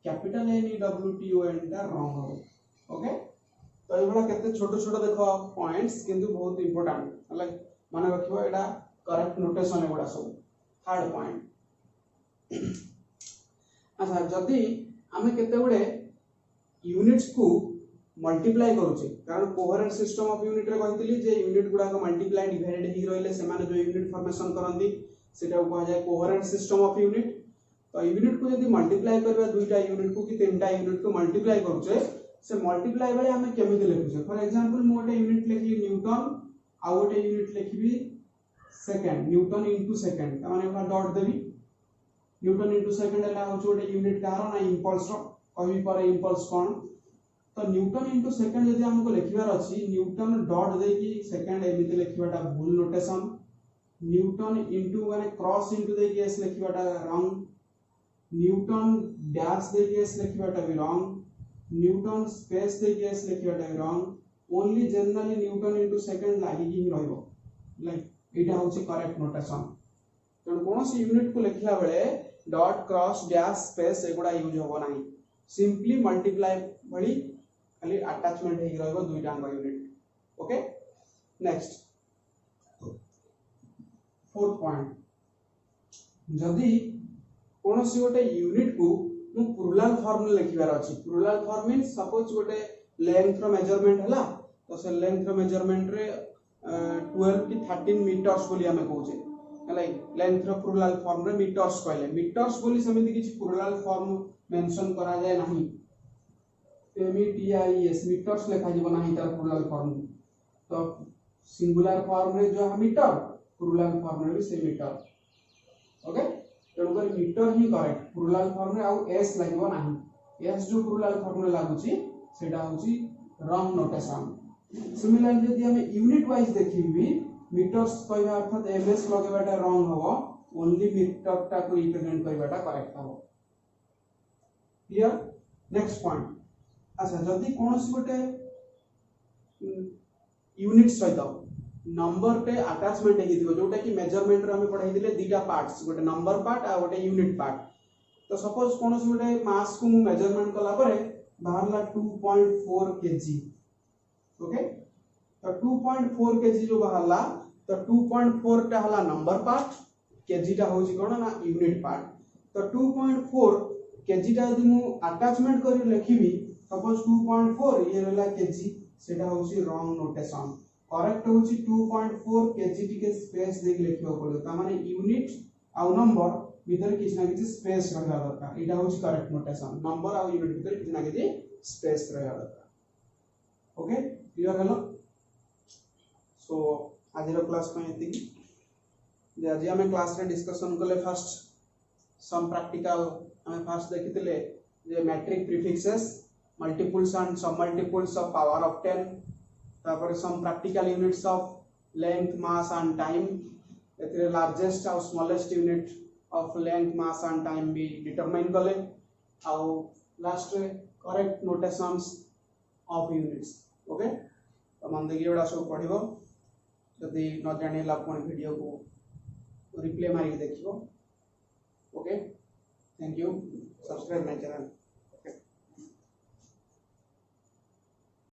कैपिटल NEWTON टा रॉन्ग हो. ओके तो एबडा केते छोट छोट देखो पॉइंट्स किंतु बहुत इंपोर्टेंट लाइक माने रखिबो एडा करेक्ट नोटेशन एबडा सब. थर्ड पॉइंट अच्छा जदी हमें केते गुडे यूनिट्स को मल्टीप्लाई करूचे कारण कोहेरेंट सिस्टम ऑफ यूनिट रे कहतिली जे यूनिट गुडा को मल्टीप्लाई डिवाइडेड ही रहले से माने जो यूनिट फॉर्मेशन करंती सेटा को कहा जाय कोहेरेंट सिस्टम ऑफ यूनिट. तो यूनिट को यदि मल्टीप्लाई करबा दुईटा यूनिट को कि तीनटा यूनिट को मल्टीप्लाई करूचे से मल्टीप्लाई बेले हम केमिति लिखुचे फॉर एग्जांपल मो गोटे यूनिट लिखली न्यूटन आ गोटे यूनिट लिखबी सेकंड न्यूटन इनटू सेकंड त माने एटा डॉट देबी न्यूटन इनटू सेकंड एला हो गोटे यूनिट कार ना इंपल्स रो कहि पर इंपल्स कोन तो न्यूटन इनटू सेकंड यदि हमको लिखिबार अछि न्यूटन डॉट देकी सेकंड एमिति लिखिबाटा भूल नोटेशन न्यूटन इनटू माने क्रॉस इनटू देकी एस लिखिबाटा रॉन्ग न्यूटन डैश देकी एस लिखिबाटा भी रॉन्ग न्यूटन स्पेस देकी एस लिखिबाटा भी wrong only generally Newton into second लागि कि रहइबो लाइक एटा होची करेक्ट नोटेशन तो कोन सी यूनिट को लिखला बेले डॉट क्रॉस डैश स्पेस एगुडा यूज होबो नाही सिंपली मल्टीप्लाई भली खाली अटैचमेंट हे रहइबो दुईटा unit okay next fourth point जदी कोन सी गोटे यूनिट को मु प्लुरल फॉर्म में लिखिबार अछि प्लुरल फॉर्म मींस सपोज गोटे लेंथ रो मेजरमेंट हला तो से लेंथ रो मेजरमेंट रे 12 की 13 मीटर्स बोली हमें कहूचे हला लेंथ रो प्लुरल फॉर्म रे मीटर्स कहले मीटर्स बोली समिति किछ प्लुरल फॉर्म मेंशन करा जाय नाही METIS मीटर्स लिखा जीव नाही तार प्लुरल फॉर्म तो सिंगुलर फॉर्म रे जो मीटर प्लुरल फॉर्म रे भी से मीटर ओके तेणुक मीटर ही करेक्ट प्लुरल फॉर्म रे आउ एस लागो नाही एस जो प्लुरल फॉर्म रे लागुची सेटा होची रॉन्ग नोटेशन सिमिलरली यदि हम यूनिट वाइज देखिबी मीटर्स कहबा अर्थात एमएस लगेबाटा रॉन्ग हबो ओनली मीटर टा को रिप्रेजेंट करबाटा करेक्ट हबो क्लियर नेक्स्ट पॉइंट अच्छा जदी कोनोसी गोटे यूनिट सहित नंबर पे अटैचमेंट हे दिबो जोटा कि मेजरमेंट रे हम पढाई दिले दीटा पार्ट्स गोटे नंबर पार्ट आ गोटे यूनिट पार्ट तो सपोज कोनोसी गोटे मास को मु मेजरमेंट कला परे बाहरला 2.4 केजी ओके तो 2.4 केजी जो बाहरला तो 2.4 टा हला नंबर पार्ट केजी टा होची कोन ना यूनिट पार्ट तो 2.4 केजी टा यदि मु अटैचमेंट करी लिखिबी सपोज 2.4 ये रहला केजी सेटा होची रॉन्ग नोटेशन करेक्ट होची 2.4 केजी टिके स्पेस देख लिखियो पड़ो ता माने यूनिट आ नंबर भीतर किछ ना किछ स्पेस रहला दरकार एटा होची करेक्ट नोटेशन नंबर आ यूनिट भीतर किछ ना किछ स्पेस रहला दरकार ओके क्लियर हलो सो आज रो क्लास में एति जे आज हम क्लास रे डिस्कशन करले फर्स्ट सम प्रैक्टिकल हम फर्स्ट देखितले जे metric prefixes multiples and submultiples of power of 10 तापर some practical units of length mass and time एथरे लार्जेस्ट और smallest unit of length mass and time भी determine करले आउ लास्ट रे correct notations of units okay तो मन देखि एडा सब पढिबो जदी न जानिला कोन वीडियो को रिप्ले मारी देखिबो okay thank you subscribe my channel